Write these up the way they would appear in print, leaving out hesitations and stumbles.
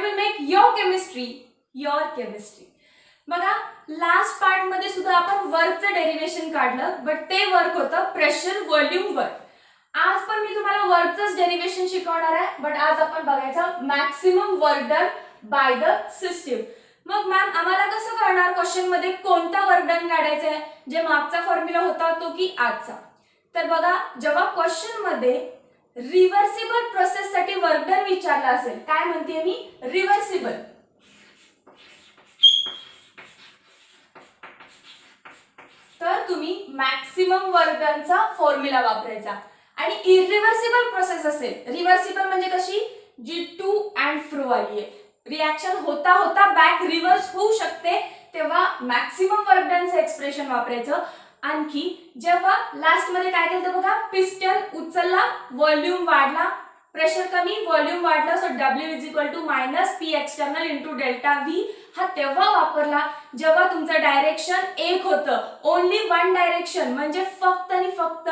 Will make your chemistry. बघा last part मध्ये सुद्धा आपण वर्कचं डेरिव्हेशन काढलं, बट ते वर्क होतं प्रेशर व्हॉल्यूम वर्क. आज पण मी तुम्हाला वर्कचंच डेरिव्हेशन शिकवणार आहे, बट आज आपण बघायचं maximum work done by the system. मग मॅम आम्हाला कसं कळणार क्वेश्चन मध्ये कोणता वर्क डन काढायचा आहे, जे मागचा फॉर्म्युला होता तो की आजचा. तर बघा जेव्हा क्वेश्चन मध्ये रिव्हर्सिबल प्रोसेस साठी वर्क डन विचारला असेल, काय म्हणते मी रिव्हर्सिबल, तर तुम्ही मॅक्सिमम वर्क डनचा फॉर्म्युला वापरायचा. आणि इरिव्हर्सिबल प्रोसेस असेल, रिव्हर्सिबल म्हणजे कशी जी टू अँड फ्रो वाली आहे, रिएक्शन होता होता बॅक रिव्हर्स होऊ शकते, तेव्हा मॅक्सिमम वर्क डनचं एक्सप्रेशन वापरायचं. आणखी जेव्हा लास्ट मध्ये काय केलं बघा, पिस्टन उचलला, व्हॉल्यूम वाढला, प्रेशर कमी, व्हॉल्यूम वाढला, so W is equal to minus P external into delta V. हा तेव्हा वापरला जेव्हा तुमचं डायरेक्शन एक होतं, ओनली वन डायरेक्शन, म्हणजे फक्त आणि फक्त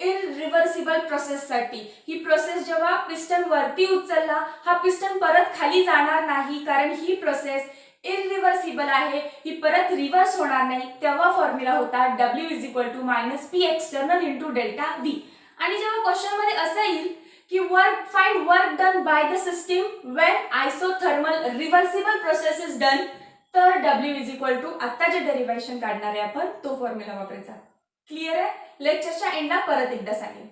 इरिव्हर्सिबल प्रोसेस साठी. ही प्रोसेस जेव्हा पिस्टन वरती उचलला, हा पिस्टन परत खाली जाणार नाही, कारण ही प्रोसेस इरिव्हर्सिबल आहे, ही परत रिव्हर्स होणार नाही, तेव्हा फॉर्म्युला होता W is equal to minus P external into delta V. आणि जेव्हा क्वेश्चन मध्ये असं येईल की find work done by the system when isothermal reversible process is done, तर W इज इक्वल टू आता जे डेरिव्हेशन काढणार आहे आपण तो फॉर्म्युला वापरायचा. क्लिअर आहे? लेक्चरच्या एंडला परत एकदा सांगेन.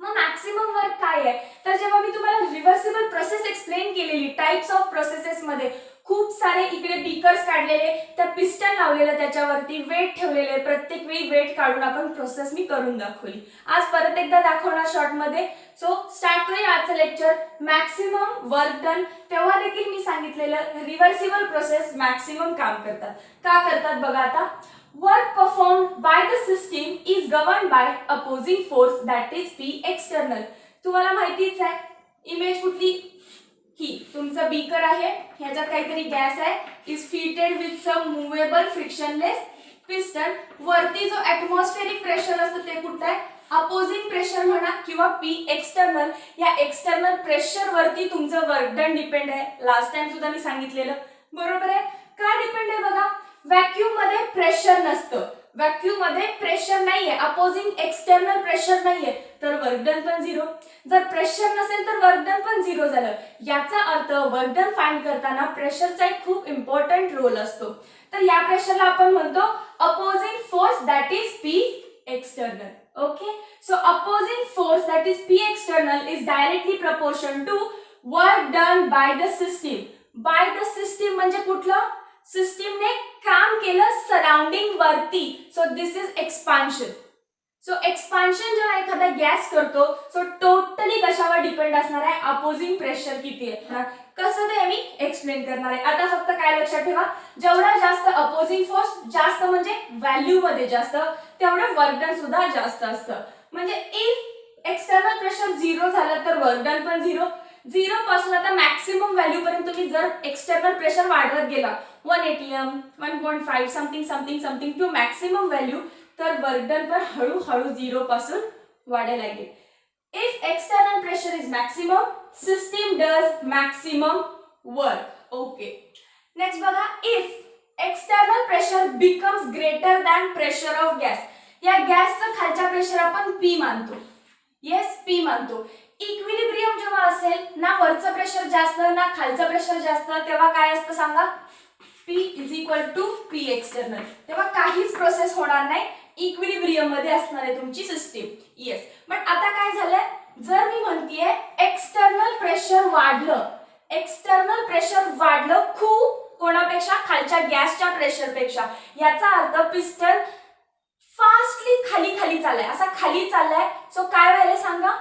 मग मॅक्सिमम वर्क काय आहे, तर जेव्हा मी तुम्हाला रिव्हर्सिबल प्रोसेस एक्सप्लेन केलेली टाइप्स ऑफ प्रोसेसेस मध्ये खूप सारे इकडे बीकर्स काढलेले, त्या पिस्टन लावलेलं, त्याच्यावरती वेट ठेवलेले, प्रत्येक वेळी वेट काढून आपण प्रोसेस मी करून दाखवली. आज परत एकदा दाखवणार शॉर्ट मध्ये. सो स्टार्ट करूया आजचं लेक्चर. मॅक्सिमम वर्क डन, तेव्हा देखील मी सांगितलेलं रिव्हर्सिबल प्रोसेस मॅक्सिमम काम करतात. का करतात बघा आता. Work performed by the system is governed by opposing force, that is P external. तुम्हाला माहितीच आहे इमेज कुठली, ही तुमचं बीकर आहे, ह्याच्यात काहीतरी गॅस आहे, is fitted with some movable frictionless piston. वरती जो ॲटमॉस्फेरिक प्रेशर असतं ते कुठलं आहे, अपोजिंग प्रेशर म्हणा किंवा P एक्सटर्नल. या एक्सटर्नल प्रेशर वरती तुमचं वर्क डन डिपेंड आहे. लास्ट टाइम सुद्धा मी सांगितलेलं, बरोबर आहे. का डिपेंड आहे बघा, व्हॅक्यूम मध्ये प्रेशर नसतं, व्हॅक्यूम मध्ये प्रेशर नाहीये, अपोजिंग एक्सटर्नल प्रेशर नाहीये, तर वर्क डन पण झिरो. जर प्रेशर नसेल तर वर्क डन पण झिरो झालं. याचा अर्थ वर्क डन फाइंड करताना प्रेशरचा एक खूप इम्पॉर्टंट रोल असतो. तर या प्रेशरला आपण म्हणतो opposing force, that is P external. Okay, so opposing force that is P external is directly proportion to work done by the system. By the system म्हणजे कुठलं, सिस्टीमने काम केलं सराउंडिंग वरती, so this is expansion. So expansion जेव्हा एखादा gas करतो, so totally कशावर डिपेंड असणार आहे, अपोजिंग प्रेशर किती आहे. कसं ते मी एक्सप्लेन करणार आहे. आता फक्त काय लक्षात ठेवा, जेवढा जास्त अपोजिंग फोर्स जास्त म्हणजे व्हॅल्यू मध्ये जास्त, तेवढं वर्क डन सुद्धा जास्त असतं. म्हणजे इफ एक्सटर्नल प्रेशर झिरो झालं तर वर्क डन पण झिरो. झिरो पासून आता मॅक्सिमम व्हॅल्यू पर्यंत तुम्ही जर एक्सटर्नल प्रेशर वाढवत गेला 1 atm 1.5 something something something to maximum value, तर वर्क डन पण हळूहळू झिरो पासून वाढायला लागेल. If external pressure is maximum, system does maximum work. Okay, next बघा, if external pressure becomes greater than pressure of gas. या गॅसचं खालच्या प्रेशर आपण P मानतो. येस, P मानतो. इक्विलिब्रियम जेव्हा असेल ना, वरचं प्रेशर जास्त ना खालचं प्रेशर जास्त, तेव्हा काय असतं सांगा, P is equal to P external. तेव्हा काहीच प्रोसेस होणार नाही, इक्विलिब्रियम मध्ये असणार आहे तुमची सिस्टीम. येस, बट आता काय झालंय, जर मी म्हणतेय एक्सटर्नल प्रेशर वाढलं, एक्सटर्नल प्रेशर वाढलं खूप, कोणापेक्षा, खालच्या गॅसच्या प्रेशर पेक्षा, याचा अर्थ पिस्टन फास्टली खाली खाली चाललाय, असा खाली चाललाय. सो काय व्हायला सांगा,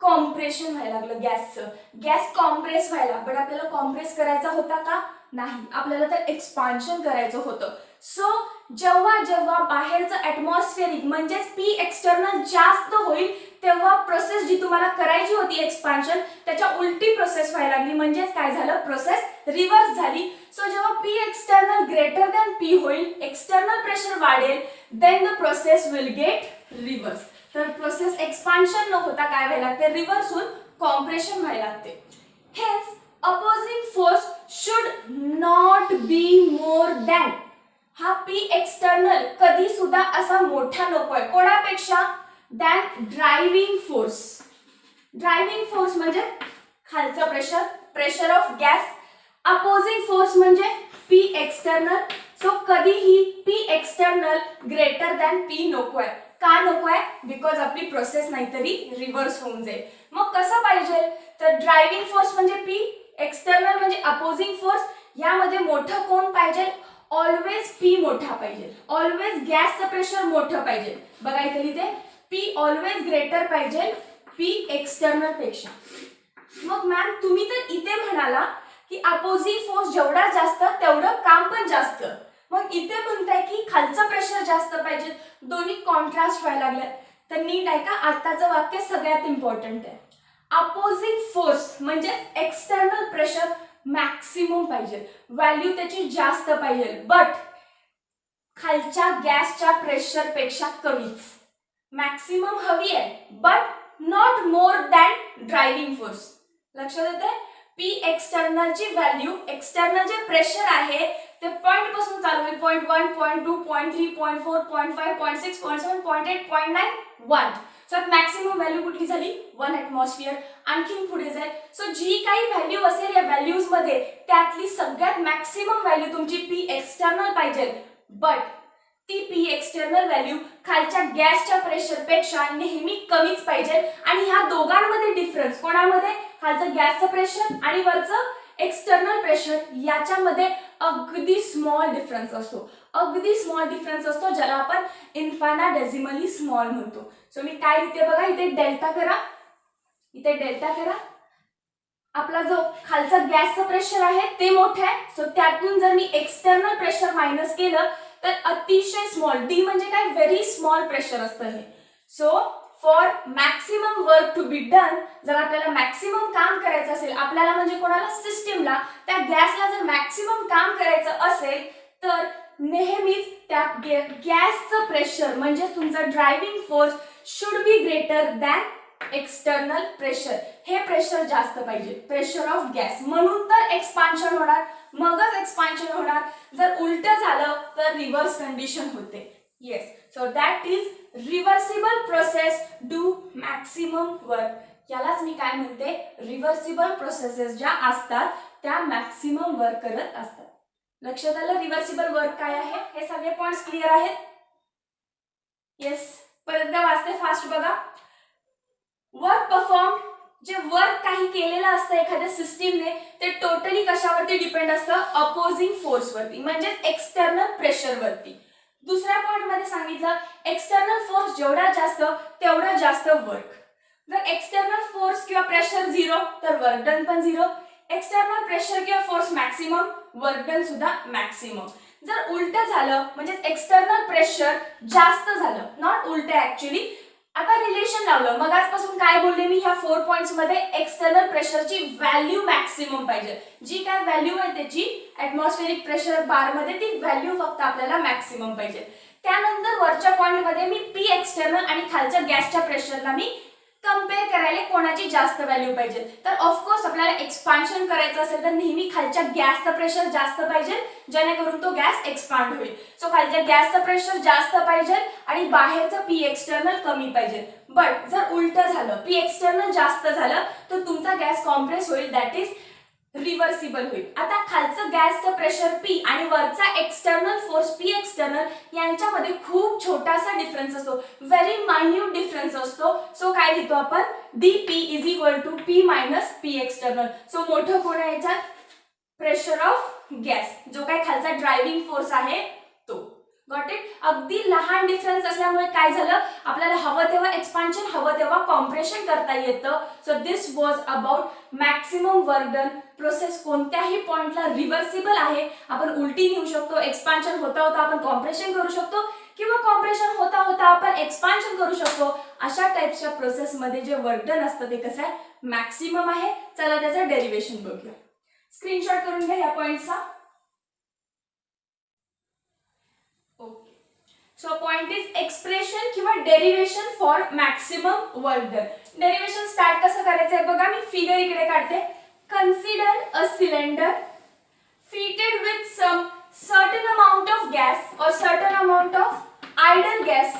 कॉम्प्रेशन व्हायला लागलं गॅसचं. गॅस कॉम्प्रेस व्हायला, बट आपल्याला कॉम्प्रेस करायचा होता का, नाही, आपल्याला तर एक्सपान्शन करायचं होतं. सो जेव्हा जेव्हा बाहेरचं ॲटमॉस्फेरिक म्हणजेच P एक्सटर्नल जास्त होईल, तेव्हा प्रोसेस जी तुम्हाला करायची होती एक्सपान्शन, त्याच्या उलटी प्रोसेस व्हायला लागली, म्हणजेच काय झालं, प्रोसेस रिव्हर्स झाली. सो जेव्हा P external greater than P होईल, एक्सटर्नल प्रेशर वाढेल, then the process will get reverse. तर प्रोसेस एक्सपान्शन न होता काय व्हायला लागते, रिव्हर्स होऊन कॉम्प्रेशन व्हायला लागते. हेच अपोजिंग फोर्स मोठा नको आहे. कोणापेक्षा? Than driving force. Driving force म्हणजे खालचं pressure, pressure of gas. Opposing force म्हणजे पी एक्सटर्नल. सो कधीही P external greater than P नको आहे. का नको आहे? बिकॉज आपली प्रोसेस नाहीतरी रिव्हर्स होऊन जाईल. मग कसं पाहिजे? तर ड्रायव्हिंग फोर्स म्हणजे पी, एक्सटर्नल म्हणजे अपोजिंग फोर्स. यामध्ये मोठं कोण पाहिजे? ऑलवेज पी मोठा पाहिजे. ऑलवेज गॅसचं प्रेशर मोठं पाहिजे. बघा इथे लिहिते पी ऑलवेज ग्रेटर पाहिजे पी एक्सटर्नल पेक्षा. मग मॅम तुम्ही तर इथे म्हणाला की अपोजिंग फोर्स जेवढा जास्त तेवढं काम पण जास्त. मग इथे म्हणताय की खालचं प्रेशर जास्त पाहिजे. दोन्ही कॉन्ट्रास्ट व्हायला लागले. तर नीट ऐका, आताचं वाक्य सगळ्यात इम्पॉर्टंट आहे. अपोजिंग फोर्स म्हणजे एक्सटर्नल प्रेशर मॅक्सिमम पाहिजे, व्हॅल्यू त्याची जास्त पाहिजे, बट खालच्या गॅसच्या प्रेशर पेक्षा कमीच. मॅक्सिमम हवी आहे but not more than driving force. लक्षात येते? पी एक्सटर्नलची व्हॅल्यू, एक्सटर्नल जे प्रेशर आहे ते पॉइंट पासून चालू होईल. 0.1, 0.2, 0.3, 0.4, 0.5, 0.6, 0.7, 0.8, 0.9, 1. सो मॅक्सिमम व्हॅल्यू कुठली झाली? 1 ॲटमॉस्फिअर. आणखीन पुढे जाईल. सो जी काही व्हॅल्यू असेल या व्हॅल्यूज मध्ये त्यातली सगळ्यात मॅक्सिमम व्हॅल्यू तुमची पी एक्सटर्नल पाहिजे, बट ती पी एक्सटर्नल व्हॅल्यू खालच्या गॅसच्या प्रेशर पेक्षा नेहमी कमीच पाहिजे. आणि ह्या दोघांमध्ये डिफरन्स कोणामध्ये? खालचं गॅसचं प्रेशर आणि वरचं एक्सटर्नल प्रेशर याच्यामध्ये अगदी स्मॉल डिफरन्स असतो. अगदी स्मॉल डिफरन्स असतो ज्याला आपण इन्फायनाडेसिमली स्मॉल म्हणतो. सो मी काय लिहिते बघा, इथे डेल्टा करा, इथे डेल्टा करा. आपला जो खालचा गॅसचं प्रेशर आहे ते मोठं आहे. सो त्यातून जर मी एक्सटर्नल प्रेशर मायनस केलं तर अतिशय स्मॉल, डी म्हणजे काय? व्हेरी स्मॉल प्रेशर असतं हे. So for maximum work to be done, जर आपल्याला मॅक्सिमम काम करायचं असेल, आपल्याला म्हणजे कोणाला? सिस्टीमला, त्या गॅसला जर मॅक्सिमम काम करायचं असेल तर नेहमीच त्या गॅसचं प्रेशर म्हणजे तुमचं driving force should be greater than external pressure. हे प्रेशर जास्त पाहिजे, प्रेशर ऑफ गॅस. म्हणून तर एक्सपान्शन होणार, मगच एक्सपान्शन होणार. जर उलट झालं तर रिव्हर्स कंडिशन होते. Yes, so that is reversible process do maximum work. यालाच मी काय म्हणते? रिव्हर्सिबल प्रोसेसेस ज्या असतात त्या मॅक्सिमम वर्क करत असतात. लक्षात आलं रिव्हर्सिबल वर्क काय आहे? हे सगळे पॉइंट्स क्लिअर आहेत? येस, परत एकदा वाचते फास्ट बघा. वर्क परफॉर्म, जे वर्क काही केलेलं असतं एखाद्या सिस्टीमने ते टोटली कशावरती डिपेंड असतं? अपोजिंग फोर्सवरती म्हणजे एक्सटर्नल प्रेशरवरती. दुसऱ्या पॉइंट मध्ये सांगितलं एक्सटर्नल फोर्स जेवढा जास्त तेवढा जास्त वर्क. जर एक्सटर्नल फोर्स किंवा प्रेशर 0 तर वर्क डन पण 0. एक्सटर्नल प्रेशर किंवा फोर्स मॅक्सिमम, वर्क डन सुद्धा मॅक्सिमम. जर उलट झालं म्हणजे एक्सटर्नल प्रेशर जास्त झालं, नॉट उलट ऍक्च्युली. आता रिलेशन लावलं, मग आजपासून काय बोलले मी? ह्या 4 पॉइंट्स मध्ये एक्सटर्नल प्रेशरची व्हॅल्यू मॅक्सिमम पाहिजे. जी काय व्हॅल्यू आहे त्याची ऍटमॉस्फेरिक प्रेशर बार मध्ये ती व्हॅल्यू फक्त आपल्याला मॅक्सिमम पाहिजे. त्यानंतर वरच्या पॉइंट मध्ये मी पी एक्सटर्नल आणि खालच्या गॅसच्या प्रेशरला मी कंपेअर करायला कोणाची जास्त व्हॅल्यू पाहिजे. तर ऑफकोर्स आपल्याला एक्सपान्शन करायचं असेल तर नेहमी खालच्या गॅसचं प्रेशर जास्त पाहिजे जेणेकरून तो गॅस एक्सपांड होईल. सो खालच्या गॅसचं प्रेशर जास्त पाहिजे आणि बाहेरचं पी एक्सटर्नल कमी पाहिजे. बट जर उलट झालं, पी एक्सटर्नल जास्त झालं तर तुमचा गॅस कॉम्प्रेस होईल, दॅट इज रिव्हर्सिबल होईल. आता खालचं गॅसचं प्रेशर पी आणि वरचा एक्सटर्नल फोर्स पी एक्सटर्नल यांच्यामध्ये खूप छोटासा डिफरन्स असतो, व्हेरी मायन्यूट डिफरन्स असतो. सो काय लिहितो आपण? DP is equal to P minus P external. So मोठं कोण आहे याच्यात? प्रेशर ऑफ गॅस, जो काय खालचा ड्रायव्हिंग फोर्स आहे तो. Got it? अगदी लहान डिफरन्स असल्यामुळे काय झालं, आपल्याला हवं तेव्हा एक्सपान्शन, हवं तेव्हा कॉम्प्रेशन करता येतं. So this was about maximum work done. Process कोणत्याही पॉइंटला रिव्हर्सिबल आहे. आपण उलटी नेऊ शकतो, एक्सपान्शन होता होता आपण कॉम्प्रेशन करू शकतो किंवा कॉम्प्रेशन होता होता आपण एक्सपान्शन करू शकतो. अशा टाइपच्या प्रोसेसमध्ये जे वर्क डन असतं ते कसं आहे? मॅक्सिमम आहे. चला त्याचं डेरिव्हेशन बघूया. स्क्रीनशॉट करून घ्या या पॉइंटचा. Okay, so point is expression किंवा derivation for maximum work done. Derivation start कसं करायचं आहे बघा, मी फिगर इकडे काढते. Consider a cylinder fitted with some certain amount of gas or certain amount of idle gas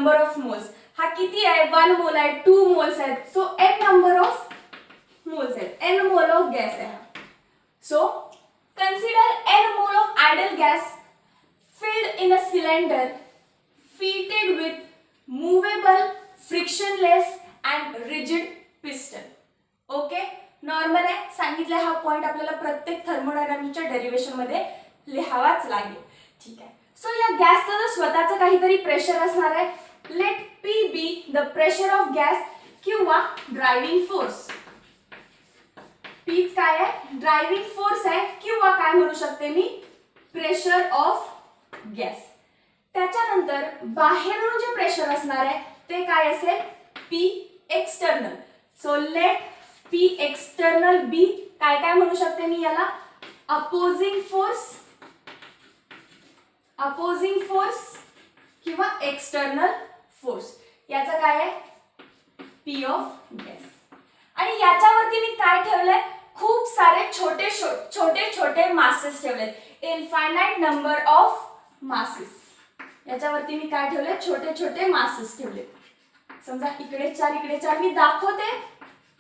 number of moles. हा किती आहे? 1 मोल आहे, 2 मोल्स आहेत. So n number of moles आहेत, n मोल ऑफ गॅस आहे. So consider n mole of ideal gas filled in a cylinder fitted with movable, frictionless and rigid piston. Okay, normal आहे. सांगितलं हा point आपल्याला प्रत्येक थर्मोडायनामिक्सच्या derivation मध्ये लिहावाच लागेल. ठीक आहे. सो या गॅसचं जर स्वतःचं काहीतरी प्रेशर असणार आहे. Let P be the pressure of gas किंवा ड्रायव्हिंग फोर्स. P काय आहे? ड्रायव्हिंग फोर्स आहे किंवा काय म्हणू शकते मी? Pressure of gas. त्याच्यानंतर बाहेरून जे प्रेशर असणार आहे ते काय असेल? P external. So let P external be काय काय म्हणू शकते मी याला? अपोजिंग फोर्स किंवा एक्सटर्नल फोर्स. याचा काय आहे? P of gas. आणि याच्यावरती मी काय ठेवलंय? खूप सारे छोटे छोटे मासेस ठेवलेत. Infinite number of masses. याच्यावरती मी काय ठेवले? छोटे छोटे मासेस ठेवले. समजा इकडे 4 इकडे 4 मी दाखवते,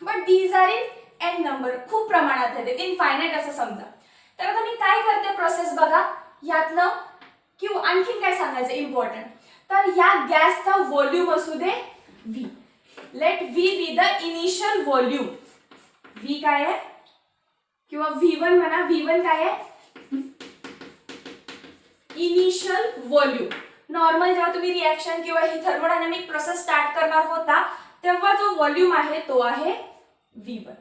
but these are in an number. खूप प्रमाणात आहेत, इनफायनाइट असं समजा. तर आता मी काय करते प्रोसेस बघा. यातलं किंवा आणखीन काय सांगायचं इम्पॉर्टंट, तर या गॅसचा व्हॉल्यूम असू दे V. Let V be the initial volume. V काय आहे? किंवा V1 म्हणा. V1 काय आहे? Initial volume. नॉर्मल जेव्हा तुम्ही रिएक्शन किंवा ही थर्मोडायनामिक प्रोसेस स्टार्ट करणार होता तेव्हा जो व्हॉल्यूम आहे तो आहे V1.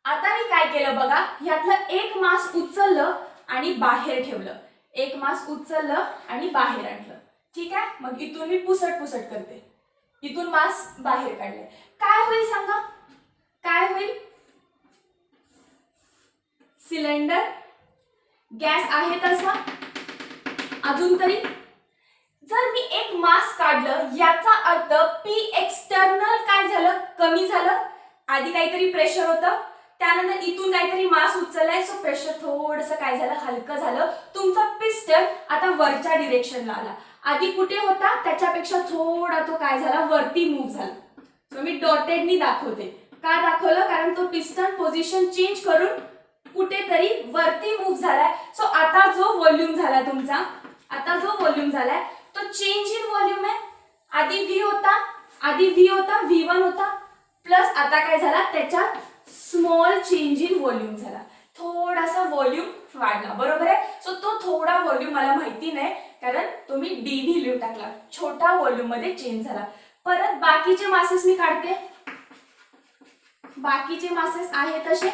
आता मी काय केलं बघा, यातलं एक मास उचललं आणि बाहेर ठेवलं. एक मास उचललं आणि बाहेर आणलं. ठीक आहे. मग इथून मी पुसट करते. इथून मास बाहेर काढले. काय होईल सांगा? काय होईल? सिलेंडर गॅस आहे तसा अजून तरी. जर मी एक मास काढलं याचा अर्थ P एक्सटर्नल काय झालं? कमी झालं. आधी काहीतरी प्रेशर होतं, त्यानंतर इथून काहीतरी मास उचललाय, सो प्रेशर थोडंसं काय झालं? हलकं झालं. तुमचा पिस्टन आता वरच्या डिरेक्शनला आला. आधी कुठे होता त्याच्यापेक्षा थोडा तो काय झाला? वरती मूव्ह झाला. सो मी डॉटेडनी दाखवते. का दाखवलं? कारण तो पिस्टन पोझिशन चेंज करून कुठेतरी वरती मूव्ह झालाय. सो आता जो व्हॉल्यूम झाला तुमचा, आता जो व्हॉल्यूम झालाय तो चेंज इन व्हॉल्यूम आहे. आधी V होता, V1 होता, प्लस आता काय झाला? त्याच्यात स्मॉल चेंज इन व्हॉल्यूम झाला. थोडासा व्हॉल्यूम वाढला. बरोबर आहे. सो तो थोडा व्हॉल्यूम मला माहिती नाही कारण तुम्ही DV लिहून टाकला. छोटा व्हॉल्यूम मध्ये चेंज झाला. परत बाकीचे मासेस मी काढते. बाकीचे मासेस आहे तसे.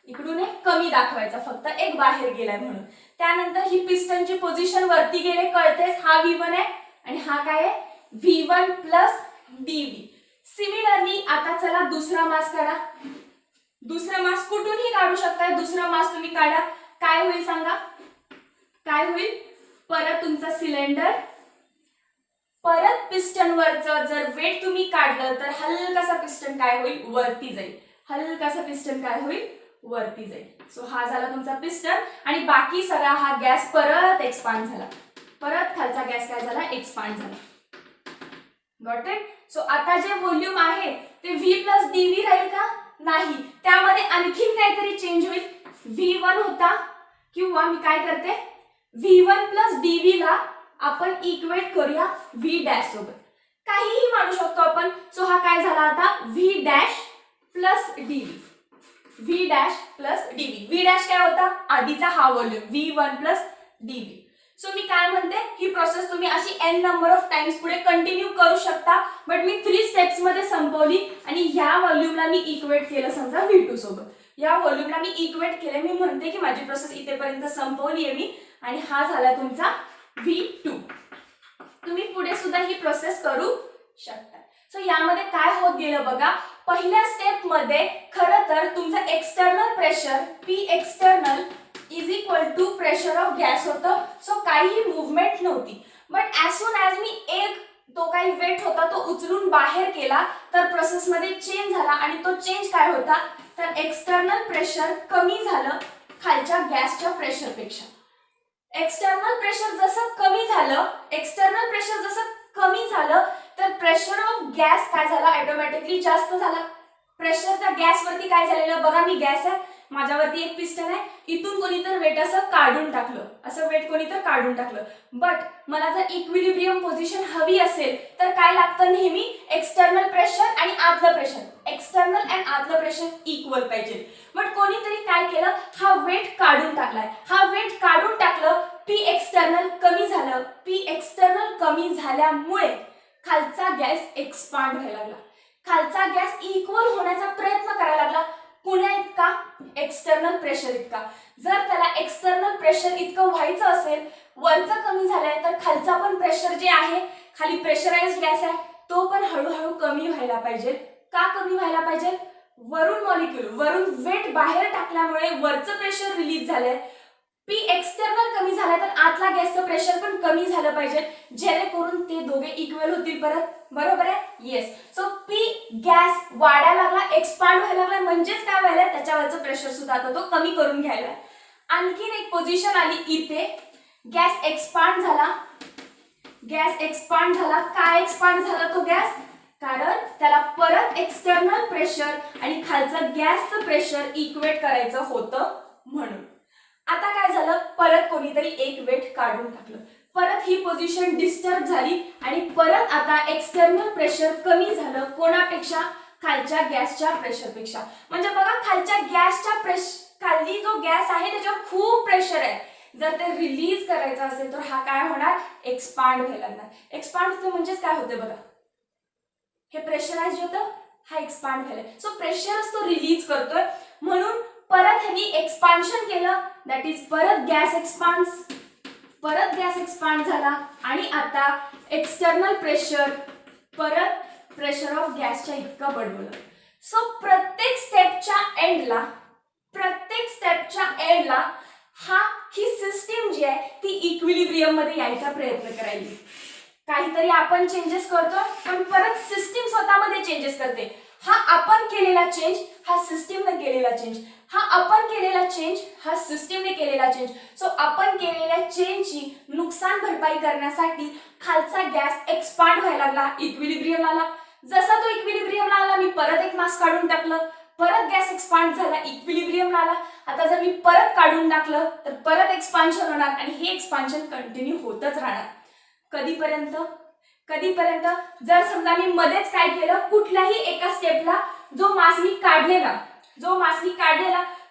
इकडून एक कमी दाखवायचा, फक्त एक बाहेर गेलाय म्हणून. त्यानंतर ही पिस्टनची पोझिशन वरती गेले, कळतेच. हा V1 आहे आणि हा काय आहे? V1 plus DV. सिमिलरली आता चला दुसरा मास काढा. दुसरा मास कुठूनही काढू शकताय. दुसरा मास तुम्ही काढा. काय होईल सांगा? काय होईल? परत तुमचा सिलेंडर, परत पिस्टन वरचं जर वेट तुम्ही काढलं तर हलकासा पिस्टन काय होईल? वरती जाईल. हलकासा पिस्टन काय होईल? वरती जाईल. सो हा झाला तुमचा पिस्टन आणि बाकी सगळा हा गॅस परत एक्सपांड झाला. परत खालचा गॅस काय झाला? एक्सपांड झाला. Got it? सो आता जे व्हॉल्यूम आहे ते V प्लस DV राहील का? नाही. त्यामध्ये आणखीन काहीतरी चेंज होईल. V1 होता किंवा मी काय करते? V1 प्लस DV ला आपण इक्वेट करूया V डॅश सोबत. काहीही मानू शकतो आपण. सो हा काय झाला आता? V dash plus DV. V dash plus DV. V dash काय होता? आधीचा हा व्हॉल्यूम V1 प्लस DV. सो मी काय म्हणते, ही प्रोसेस तुम्ही अशी n नंबर ऑफ टाइम्स पुढे कंटिन्यू करू शकता. बट मी 3 स्टेप्स मध्ये संपवली आणि या व्हॉल्यूमला मी इक्वेट केलं समजा V2 सोबत. या व्हॉल्यूमला मी इक्वेट केले. मी म्हणते की माझी प्रोसेस इथेपर्यंत संपवली आहे मी आणि हा झाला तुमचा V2. तुम्ही पुढे सुद्धा ही प्रोसेस करू शकता. सो यामध्ये काय होत गेलं बघा. पहिल्या स्टेप मध्ये खरं तर तुमचं external pressure P external is equal to pressure of gas होतं. सो काही मुवमेंट नव्हती. बट ॲज सून ॲज मी एक तो काही वेट होता तो उचलून बाहेर केला तर प्रोसेस मध्ये चेंज झाला आणि तो चेंज काय होता? तर एक्सटर्नल प्रेशर कमी झालं खालच्या गॅसच्या प्रेशरपेक्षा. एक्सटर्नल प्रेशर जसं कमी झालं तर प्रेशर ऑफ गॅस काय झाला, ऑटोमॅटिकली जास्त झाला. प्रेशर त्या गॅसवरती काय झालेलं बघा, मी गॅस आहे, माझ्यावरती एक पिस्टन आहे, इथून कोणीतर वेट असं काढून टाकलं, असं वेट कोणीतर काढून टाकलं. बट मला जर इक्विलिब्रियम पोझिशन हवी असेल तर काय लागतं, नेहमी एक्सटर्नल प्रेशर आणि आतलं प्रेशर, एक्सटर्नल अँड आतलं प्रेशर इक्वल पाहिजे. बट कोणीतरी काय केलं, हा वेट काढून टाकलाय, हा वेट काढून टाकलं, पी एक्सटर्नल कमी झालं. पी एक्सटर्नल कमी झाल्यामुळे खालचा गॅस एक्सपांड व्हायला लागला, खालचा गॅस इक्वल होण्याचा प्रयत्न करायला लागला. कुण्या इतका, एक्सटर्नल प्रेशर इतका. जर त्याला एक्सटर्नल प्रेशर इतकं व्हायचं असेल, वरचं कमी झालंय, तर खालचा पण प्रेशर जे आहे, खाली प्रेशराइज्ड गॅस आहे, तो पण हळूहळू कमी व्हायला पाहिजे. का कमी व्हायला पाहिजे, वरून मॉलिक्यूल, वरून वेट बाहेर टाकल्यामुळे वरचं प्रेशर रिलीज झालंय. पी एक्सटर्नल कमी झालाय तर आतला गॅसचं प्रेशर पण कमी झालं पाहिजे, जेणेकरून ते दोघे इक्वल होतील परत. बरोबर आहे, येस. सो पी गॅस वाढायला लागला, एक्सपांड व्हायला लागला, म्हणजेच काय व्हायला, त्याच्यावरचं प्रेशर सुद्धा आता तो कमी करून घ्यायला. आणखीन एक पोझिशन आली इथे, गॅस एक्सपांड झाला, गॅस एक्सपांड झाला. काय एक्सपांड झाला तो गॅस, कारण त्याला परत एक्सटर्नल प्रेशर आणि खालचं गॅसचं प्रेशर इक्वेट करायचं होतं म्हणून. आता काय झालं, परत कोणीतरी एक वेट काढून टाकलं, परत ही पोझिशन डिस्टर्ब झाली आणि परत आता एक्सटर्नल प्रेशर कमी झालं. कोणापेक्षा, खालच्या गॅसच्या प्रेशरपेक्षा. म्हणजे बघा, खालच्या गॅसच्या खाली जो गॅस आहे त्याच्यावर खूप प्रेशर आहे. जर ते रिलीज करायचं असेल तर हा काय होणार, एक्सपांड व्हायला लागणार. एक्सपांड होतं म्हणजेच काय होते बघा, हे प्रेशराइज होतं, हा एक्सपांड व्हायला. सो प्रेशरच तो रिलीज करतोय, म्हणून परत ह्यांनी एक्सपान्शन केलं, दॅट इज परत गॅस एक्सपांड्स, परत गॅस एक्सपांड झाला आणि आता एक्सटर्नल प्रेशर परत प्रेशर ऑफ गॅसच्या इतकं बनवलं. सो प्रत्येक स्टेपच्या एंडला ही सिस्टीम जी आहे ती इक्विलिब्रियम मध्ये यायचा प्रयत्न करायची. काहीतरी आपण चेंजेस करतो, पण परत सिस्टीम स्वतःमध्ये चेंजेस करते. हा आपण केलेला चेंज, हा सिस्टीमने केलेला चेंज, हा आपण केलेला चेंज, हा सिस्टीमने केलेला चेंज. सो आपण केलेल्या चेंजची नुकसान भरपाई करण्यासाठी खालचा गॅस एक्सपांड व्हायला लागला, इक्विलिब्रियमला आला. जसा तो इक्विलिब्रियमला आला, मी परत एक मास काढून टाकलं, परत गॅस एक्सपांड झाला, इक्विलिब्रियमला आला. आता जर मी परत काढून टाकलं तर परत एक्सपान्शन होणार आणि हे एक्सपान्शन कंटिन्यू होतच राहणार. कधीपर्यंत, कधीपर्यंत, जर समजा मी मध्येच काय केलं, कुठल्याही एका स्टेपला जो मास मी काढलेला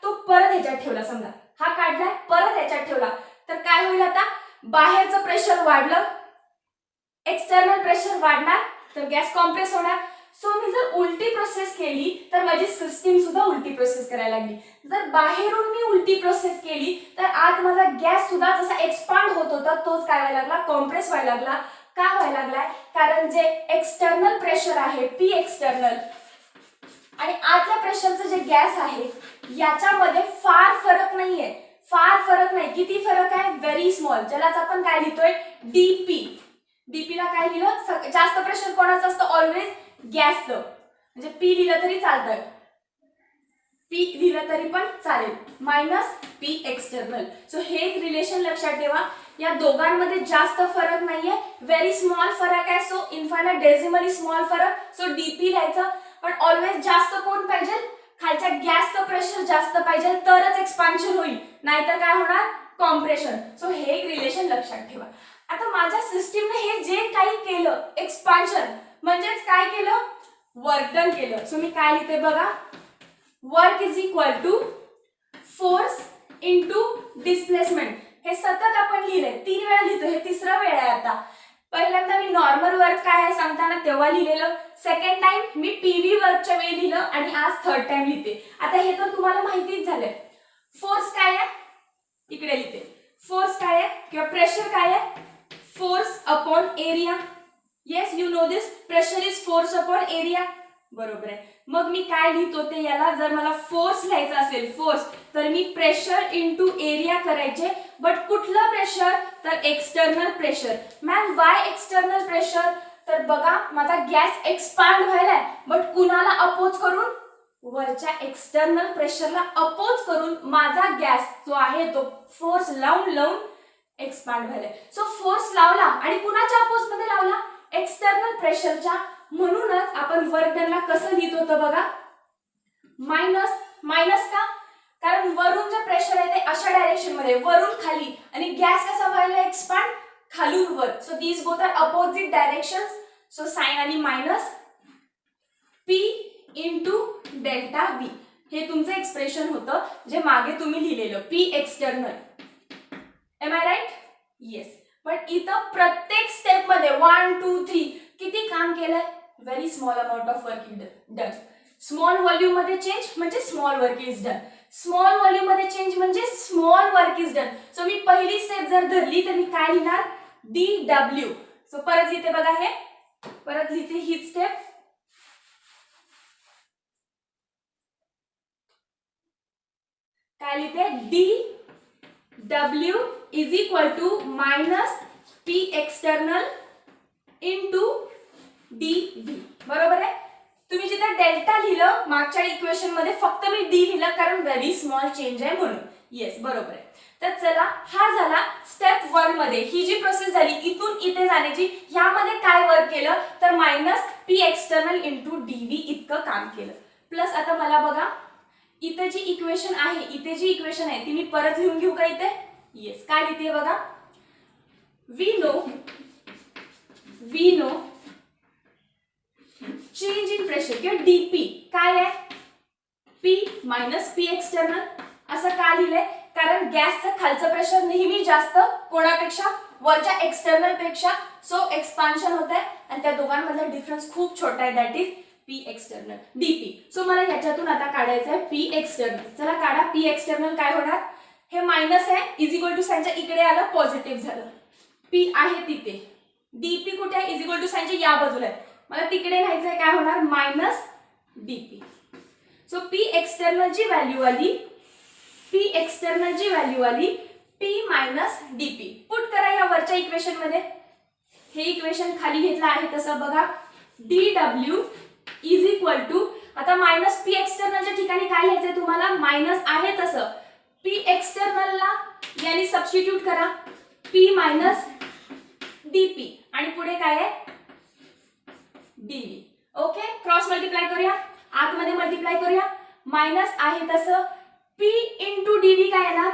तो परत ह्याच्यात ठेवला, समजा हा काढलाय परत ह्याच्यात ठेवला, तर काय होईल, आता बाहेरचं प्रेशर वाढलं, एक्सटर्नल प्रेशर वाढणार, तर गॅस कॉम्प्रेस होणार. सो मी जर उलटी प्रोसेस केली तर माझी सिस्टीम सुद्धा उलटी प्रोसेस करायला लागली. जर बाहेरून मी उलटी प्रोसेस केली तर आत माझा गॅस सुद्धा जसा एक्सपांड होत होता तोच काय व्हायला लागला, कॉम्प्रेस व्हायला लागला. का व्हायला लागलाय, कारण जे एक्सटर्नल प्रेशर आहे पी एक्सटर्नल आणि आतल्या प्रेशरचं जे गॅस आहे याच्यामध्ये फार फरक नाहीये, फार फरक नाही. किती फरक आहे, व्हेरी स्मॉल, ज्यालाच आपण काय लिहितोय, डीपी. डीपीला काय लिहिलं, जास्त प्रेशर कोणाचं असतं, ऑलवेज गॅसचं, म्हणजे पी लिहिलं तरी चालतं, पी लिहिलं तरी पण चालेल, मायनस पी एक्सटर्नल. सो हे एक रिलेशन लक्षात ठेवा. या दोघांमध्ये जास्त फरक नाहीये, व्हेरी स्मॉल फरक आहे. सो इन्फायनाइट डेसिमली स्मॉल फरक, सो डीपी लिहायचं. पण ऑलवेज जास्त कोण पाहिजे, खालच्या गॅसचं प्रेशर जास्त पाहिजे तरच एक्सपान्शन होईल, नाहीतर काय होणार, कॉम्प्रेशन. सो हे एक रिलेशन लक्षात ठेवा. आता माझ्या सिस्टीमने हे जे काही केलं, एक्सपान्शन म्हणजेच काय केलं, वर्क डन केलं. सो मी काय लिहिते बघा, work is equal to force into displacement. हे सतत आपण लिहिलंय, 3 वेळा लिहितो, हे 3रा वेळ आहे. आता पहिल्यांदा मी नॉर्मल वर्क काय आहे सांगताना तेव्हा लिहिलेलं, सेकंड टाइम मी पीव्ही वर्कच्या वेळी लिहिलं आणि आज थर्ड टाइम लिहिते. आता हे तर तुम्हाला माहितीच झालंय. फोर्स काय आहे, इकडे लिहिते, फोर्स काय आहे किंवा प्रेशर काय आहे, force upon area. Yes, you know this, pressure is force upon area. बरोबर आहे. मग मी काय लिहितो ते, याला जर मला फोर्स लिहायचा असेल, फोर्स, तर मी प्रेशर इंटू एरिया करायचे. बट कुठलं प्रेशर, तर external pressure. Ma'am Y external pressure, तर बघा माझा गॅस एक्सपांड व्हायलाय, बट कुणाला अपोज करून, वरच्या एक्सटर्नल प्रेशरला अपोज करून माझा गॅस जो आहे तो फोर्स लावून एक्सपांड व्हायलाय. सो फोर्स लावला आणि कुणाच्या अपोज मध्ये लावला, एक्सटर्नल प्रेशरच्या, म्हणूनच आपण वर्क डनला कसं लिहित होतं बघा, मायनस. मायनस का? कारण वरून जे प्रेशर आहे ते अशा डायरेक्शन मध्ये वरून खाली, आणि गॅस कसा व्हायला एक्सपांड खालून वर. So these both are opposite directions. So sign आली minus P into delta V. हे तुमचं एक्सप्रेशन होतं जे मागे तुम्ही लिहिलेलं P external. Am I right? Yes. But इथं प्रत्येक स्टेप मध्ये 1 2 3 किती काम केलंय? Very small amount of work is done. Small volume मध्ये चेंज म्हणजे small work is done. Small volume मध्ये चेंज म्हणजे small work is done. So मी पहिली स्टेप जर धरली तर मी काय लिहिणार? DW. सो परत लिहिते बघा, हे परत लिहिते हीच स्टेप. काय लिहिते? DW is equal to minus P external into DV. बरोबर आहे? तुम्ही जिथे डेल्टा लिहिलं मागच्या इक्वेशन मध्ये, फक्त मी D लिहिलं कारण व्हेरी स्मॉल चेंज आहे म्हणून. येस, बरोबर आहे. तर चला, हा झाला स्टेप 1 मध्ये ही जी प्रोसेस झाली इथून इथे जाण्याची. ह्यामध्ये काय वर्क केलं तर minus P external into DV इतकं काम केलं. प्लस आता मला बघा, इथे जी इक्वेशन आहे, इथे जी इक्वेशन आहे ती मी परत लिहून घेऊ का इथे? येस. काय लिहिते बघा, we know change in pressure किंवा DP काय आहे? P minus P external. असं का लिहिलंय? कारण गॅसचं खालचं प्रेशर नेहमी जास्त कोणापेक्षा? वरच्या एक्सटर्नल पेक्षा. सो एक्सपान्शन होत आहे आणि त्या दोघांमधला डिफरन्स खूप छोटा आहे, that is P external DP. So मला ह्याच्यातून आता काढायचं आहे P एक्सटर्नल. चला काढा. P एक्सटर्नल काय होणार? हे मायनस आहे, इज इक्वल टू साइनच्या इकडे आलं, पॉझिटिव्ह झालं. P आहे तिथे, DP कुठे आहे? इज इक्वल टू साइनच्या या बाजूला आहे, मला तिकडे न्यायचंय. काय होणार? Minus DP. So P external ची व्हॅल्यू आली, P एक्सटर्नल ची व्हॅल्यू आली P मायनस DP. पुट करा या वरच्या इक्वेशन मध्ये. हे इक्वेशन खाली घेतलं आहे तसं बघा, DW इज इक्वल टू, आता मायनस P एक्सटर्नलच्या ठिकाणी काय लिहायचंय तुम्हाला? मायनस आहे तसं P एक्सटर्नलला यानी सबस्टिट्यूट करा, P मायनस DP आणि पुढे काय आहे? DV. ओके, क्रॉस मल्टिप्लाय करूया, आतमध्ये मल्टिप्लाय करूया. मायनस आहे तसं P इंटू DV काय येणार?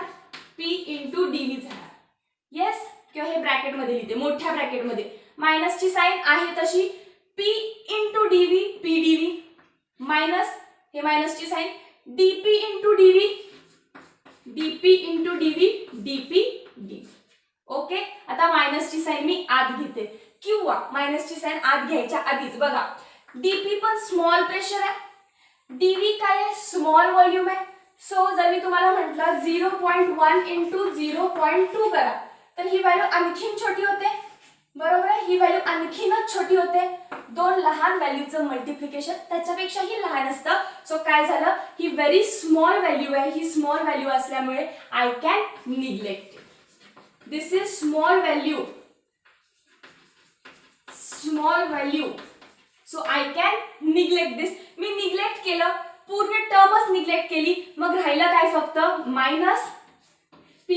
P इंटू DV झाला. येस, किंवा हे ब्रॅकेट मध्ये लिहिते, मोठ्या ब्रॅकेट मध्ये. मायनसची साइन आहे तशी P into DV, PDV minus, हे मायनसची sign DP into DV, DP into DV, DP DV. Okay, आता मायनसची साइन मी आत घेते, किंवा मायनसची साइन आत घ्यायच्या आधीच बघा, DP पण स्मॉल प्रेशर आहे, DV काय आहे? स्मॉल व्हॉल्यूम आहे. सो जर मी तुम्हाला म्हटलं 0.1 इंटू 0.2 करा तर ही व्हॅल्यू आणखीन छोटी होते. बरोबर आहे? ही व्हॅल्यू आणखीनच छोटी होते. दोन लहान व्हॅल्यूचं मल्टिप्लिकेशन त्याच्यापेक्षाही लहान असतं. सो काय झालं? ही व्हेरी स्मॉल व्हॅल्यू आहे. ही स्मॉल व्हॅल्यू असल्यामुळे I can neglect. This is small value. Small value. So I can neglect this. Me neglect केलं, पूर्ण टर्मच निग्लेक्ट केली, मग राहिलं काय? फक्त मायनस P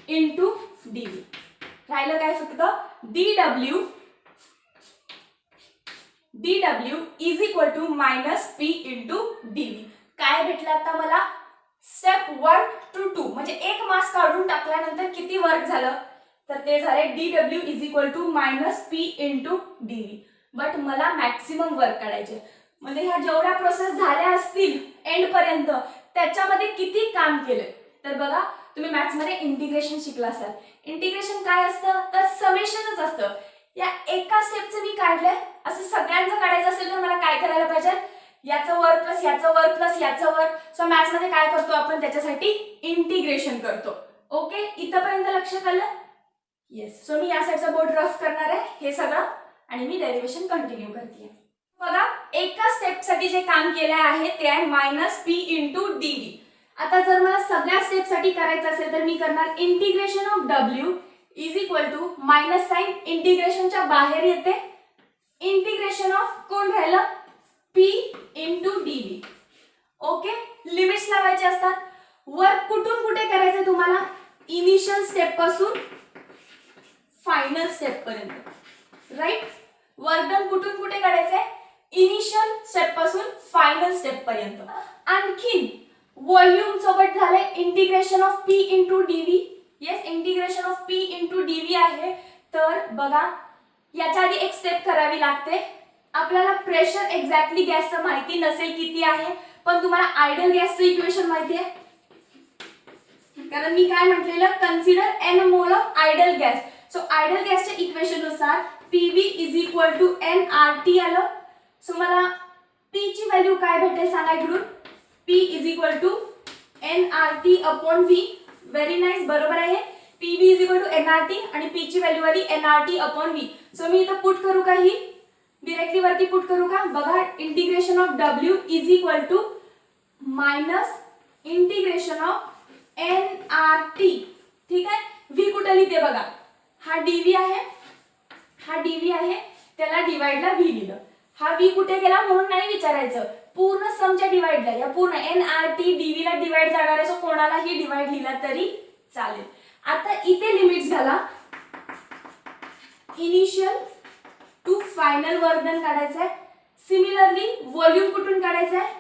इंटू DV. राहिलं काय? फक्त DW is equal to minus P into DV. काय भेटलं आता मला? स्टेप 1 to 2 म्हणजे एक मास काढून टाकल्यानंतर किती वर्क झालं तर ते झाले DW is equal to minus P into DV. But मला मॅक्सिमम वर्क काढायचे, म्हणजे ह्या जेवढ्या प्रोसेस झाल्या असतील एंड पर्यंत त्याच्यामध्ये किती काम केलंय. तर बघा, तुम्ही मॅथ्स मध्ये इंटिग्रेशन शिकला असाल. इंटिग्रेशन काय असतं तर समेशनच असतं. या एका स्टेपचं मी काढलंय, असं सगळ्यांचं काढायचं असेल तर मला काय करायला पाहिजे? याचं वर प्लस याचं वर प्लस याचं वर. सो मॅथ्स मध्ये काय करतो आपण? त्याच्यासाठी इंटिग्रेशन करतो. ओके, इथपर्यंत लक्षात आलं? येस. सो मी या साईडचा बोर्ड रफ करणार आहे हे सगळं आणि मी डेरिव्हेशन कंटिन्यू करते. बघा, एका स्टेपसाठी जे काम केले आहे ते आहे मायनस P इंटू DV. आता जर मला सगळ्या स्टेपसाठी करायचं असेल तर मी करणार integration of W is equal to minus sign इंटिग्रेशनच्या बाहेर येते, इंटिग्रेशन ऑफ कोण राहिलं? P into DV. Okay, limits लावायचे असतात. वर्क कुठून कुठे करायचं तुम्हाला? इनिशियल स्टेप पासून फायनल स्टेप पर्यंत. राईट? वर्क डन कुठून कुठे काढायचंय, इनिशियल स्टेप पासून फायनल स्टेप पर्यंत. आणखी व्हॉल्यूम सोबत झालंय integration of P into DV. Yes, integration of P into DV आहे. तर बघा याच्या आधी एक स्टेप करावी लागते. आपल्याला प्रेशर एक्झॅक्टली गॅसचं माहिती नसेल किती आहे, पण तुम्हाला आयडियल गॅसचं इक्वेशन माहिती आहे, कारण मी काय म्हटलेलं, consider N mole of ideal gas. So ideal गॅसच्या इक्वेशन नुसार PV is equal to N R T आलं. सो मला पी ची व्हॅल्यू काय भेटेल सांगा इकडून. P is equal to N R T upon V. Very nice, बरोबर आहे. PV is equal to N R T आणि पी ची व्हॅल्यू आली N R T upon V. So मी इथं पुट करू का, ही डिरेक्टली वरती पुट करू का. बघा integration of W is equal to minus integration of N R T. ठीक आहे. व्ही कुठे लिहिते बघा, हा डीव्ही आहे, हा डीव्ही आहे, त्याला डिवाइडला व्ही लिहिलं. हा व्ही कुठे गेला म्हणून नाही विचारायचं, पूर्ण समच्या डिवाइडला, या पूर्ण एन आर टी डीव्ही ला डिवाइड जाणार आहे. सो कोणालाही डिवाइड लिहिला तरी चालेल. आता इथे लिमिट्स घाला. Initial to final work done काढायचं आहे. सिमिलरली व्हॉल्यूम कुठून काढायचं आहे,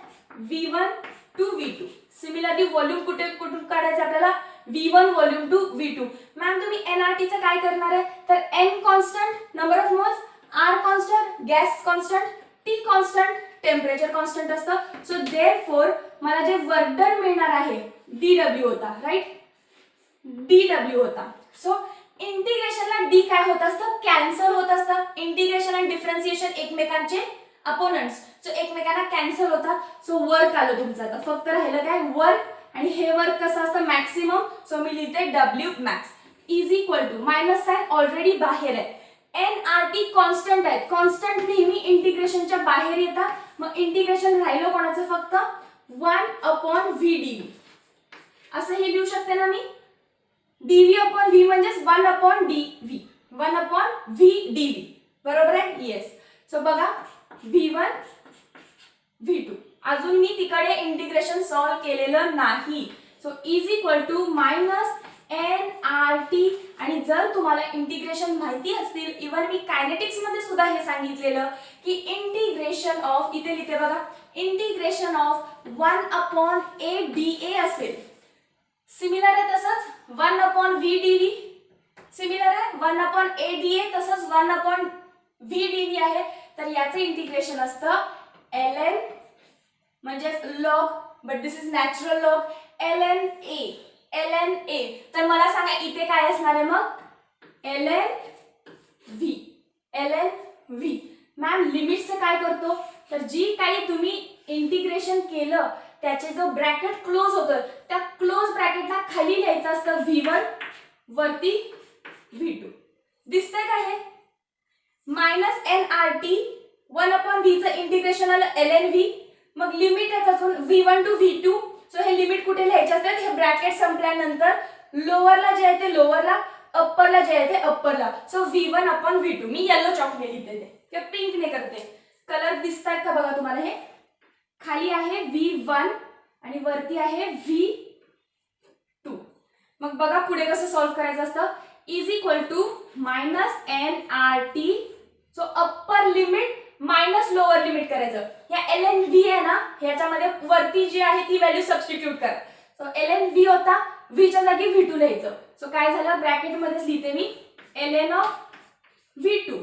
V1 to V2. Similarly volume कुठून काढायचं आपल्याला, V1 volume to V2. Ma'am तुम्ही NRT चं काय करणार आहे, तर N constant, number of moles, R constant, gas constant, T constant, temperature constant असतं. सो देअरफॉर मला जे वर्क डन मिळणार आहे dW होता, राईट, dW होता. सो इंटिग्रेशनला d काय होत असतं, कॅन्सल होत असतं. इंटिग्रेशन आणि डिफरन्शिएशन एकमेकांचे अपोनंट्स, सो एकमेकांना कॅन्सल होतात. सो वर्क आलं तुमचं. आता फक्त राहिलं काय, वर्क, आणि हे वर्क कसं असतं, मॅक्सिमम. सो मी लिहिते W max is equal to, minus sign already बाहेर आहे, NRT कॉन्स्टंट आहे. कॉन्स्टंट नेहमी इंटिग्रेशनच्या बाहेर येतात. मग इंटिग्रेशन राहिलं कोणाचं, फक्त 1 अपॉन व्ही डीव्ही. असं हे लिहू शकते ना मी, डीव्ही अपॉन व्ही म्हणजेच 1 upon DV, 1 upon V DV. बरोबर आहे, येस. सो बघा V1 V2. अजून मी तिकडे इंटिग्रेशन सॉल्व केलेलं नाही. So is equal to minus NRT. आणि जर तुम्हाला इंटिग्रेशन माहिती असतील, इवन मी कायनेटिक्स मध्ये सुद्धा हे सांगितलेलं की इंटिग्रेशन ऑफ, इथे लिहिते बघा, integration of 1 upon a dA असेल. सिमिलर आहे तसंच 1 अपॉन व्ही डीव्ही, सिमिलर आहे 1 अपॉन a dA, तसंच 1 अपॉन व्ही डीव्ही आहे. तर याचं इंटिग्रेशन असतं ln म्हणजे log, but this is natural log, ln a. तर मला सांगा इथे काय असणार आहे मग, ln v. मॅम लिमिटचं काय करतो, तर जी काही तुम्ही इंटिग्रेशन केलं त्याचे जो ब्रॅकेट क्लोज होतं, त्या क्लोज ब्रॅकेटला खाली लिहायचं असतं V1, वरती V2. दिसतंय का हे, मायनस NRT 1 अपॉन व्ही चं इंटिग्रेशन आलं ln v. मग लिमिट आहे अजून V1 टू V2. सो हे लिमिट कुठे लिहायचे असतात, हे ब्रॅकेट संपल्यानंतर लोअरला जे आहे ते लोअरला, अप्परला जे आहे ते अप्परला. So V1 upon V2. मी येलो चॉकने लिहिते ते, किंवा पिंकने करते. कलर दिसतात का बघा तुम्हाला, हे खाली आहे V1 आणि वरती आहे V2. मग बघा पुढे कसं सॉल्व्ह करायचं असतं, is equal to minus NRT. So upper limit minus lower limit करायचं. या ln v आहे ना, ह्याच्यामध्ये वरती जी आहे ती व्हॅल्यू सबस्टिट्यूट करा. सो ln v होता, v च्या जागी V2 लिहायचं. सो काय झालं, ब्रॅकेट मध्येच लिहिते मी ln ऑफ V2.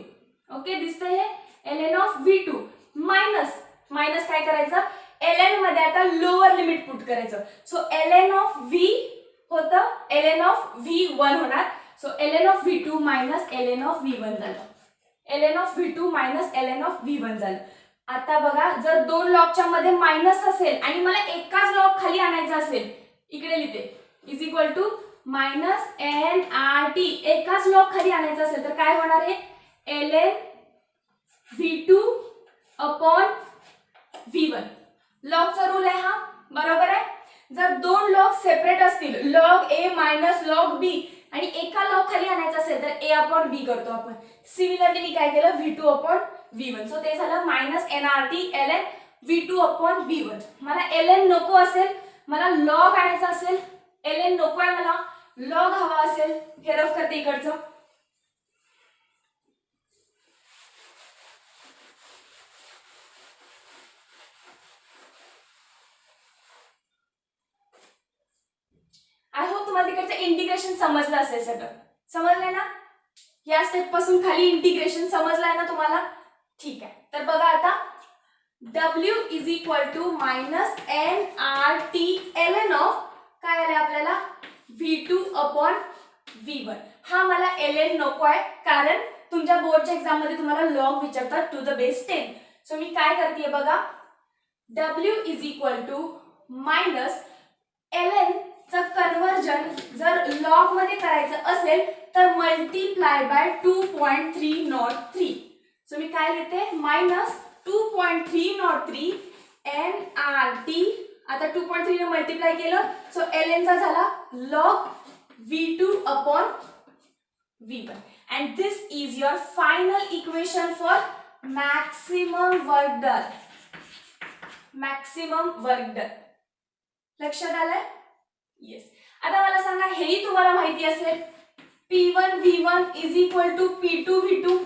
ओके, दिसतंय हे ln ऑफ V2 मायनस काय करायचं, ln मध्ये आता लोअर लिमिट पुट करायचं. सो ln ऑफ v होतं ln ऑफ v1 होणार. So ln of v2 minus ln of v1 झालं, ln of v2 minus ln of v1 झालं. आता बघा, जर दोन लॉगच्या मध्ये मायनस असेल आणि मला एकाच लॉग खाली आणायचा असेल, इकडे लिहिते is equal to minus NRT. एकाच लॉग खाली आणायचा असेल तर काय होणार आहे, ln v2 upon v1. लॉगचा rule आहे हा, बरोबर आहे. जर दोन लॉग सेपरेट असतील, log a minus log b, आणि एका लॉग खाली आणायचा असेल तर a अपॉन b करतो आपण. सिमिलरली मी काय केलं, V2 अपॉन V1. सो ते झालं minus NRT ln V2 upon V1. मला ln नको असेल, मला लॉग आणायचा असेल, ln नको आहे मला, लॉग हवा असेल, हे रफ करते इकडचं. इकडचं इंटिग्रेशन समजलं असेल सगळं, समजलंय ना? या स्टेप पासून खाली इंटिग्रेशन समजलंय ना तुम्हाला? ठीक आहे, तर बघा आता W is equal to minus nRT ln of काय आले आपल्याला V2 अपॉन V1. हा मला ln नको आहे, कारण तुमच्या बोर्डच्या एक्झाम मध्ये तुम्हाला लॉग विचारतात टू द बेस 10. सो मी काय करते बघा, W is equal to minus ln च कन्वर्जन जर लॉग मध्ये करायचं असेल तर मल्टिप्लाय बाय 2.303. सो मी काय लिहिते मायनस 2.303 nRT. आता 2.3 ने मल्टिप्लाय केलं सो ln चा झाला log V2 upon V1 and this is your final equation for maximum work done. maximum work done. लक्षात आलंय? येस. आता मला सांगा, हेही तुम्हाला माहिती असेल, P1 V1 is equal to P2 V2.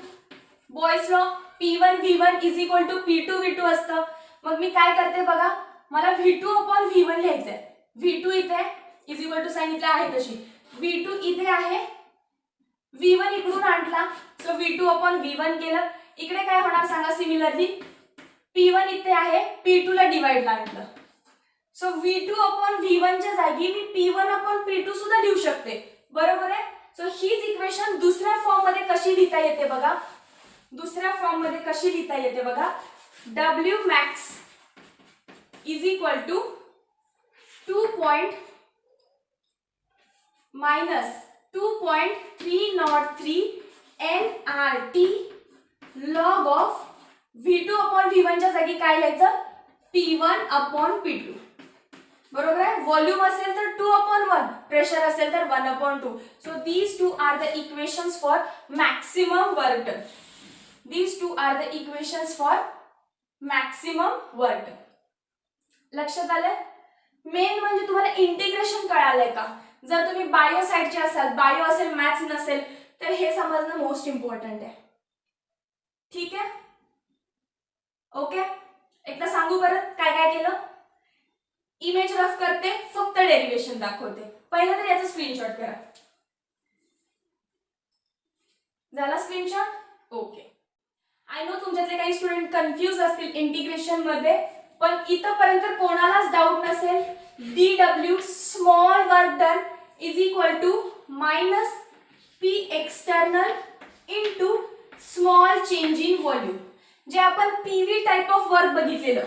Boys law P1 V1 is equal to P2 V2 असतं. मग मी काय करते बघा, मला V2 अपॉन V1 लिहायचंय. V2 इथे इज इक्वल टू सांगितलं आहे तशी, V2 इथे आहे, V1 इकडून आणला सो V2 अपॉन V1 केलं. इकडे काय होणार सांगा, सिमिलरली P1 इथे आहे, P2 ला डिवाइडला आणलं सो V2 अपॉन V1 च्या जागी मी P1 अपॉन P2 सुद्धा लिहू शकते, बरोबर आहे? सो हीच इक्वेशन दुसऱ्या फॉर्म मध्ये कशी लिहिता येते बघा, दुसऱ्या फॉर्म मध्ये कशी लिहिता येते बघा, W max is equal to 2.303 nRT log of V2 upon V1 च्या जागी काय लिहायचं, P1 अपॉन P2, बरोबर आहे? व्हॉल्यूम असेल तर 2 अपॉन 1, प्रेशर असेल तर 1 upon 2. So these two are the equations for maximum work done. These two are the equations for maximum work. लक्षात आलंय? मेन म्हणजे तुम्हाला इंटिग्रेशन कळालंय का? जर तुम्ही बायो साइडचे असाल, बायो असेल मॅथ्स नसेल, तर हे समजणं मोस्ट इम्पॉर्टंट आहे. ठीक आहे, ओके. एकदा सांगू परत काय काय केलं. इमेज रफ करते, फक्त डेरिव्हेशन दाखवते. पहिलं तर याचा स्क्रीनशॉट करा. झाला स्क्रीनशॉट? ओके. आय नो तुमच्यातले काही स्टुडंट कन्फ्यूज असतील इंटिग्रेशन मध्ये, पण इथपर्यंत कोणालाच डाऊट नसेल. DW small work done is equal to minus P external into small change in volume. जे आपण PV टाइप ऑफ वर्क बघितलेलं,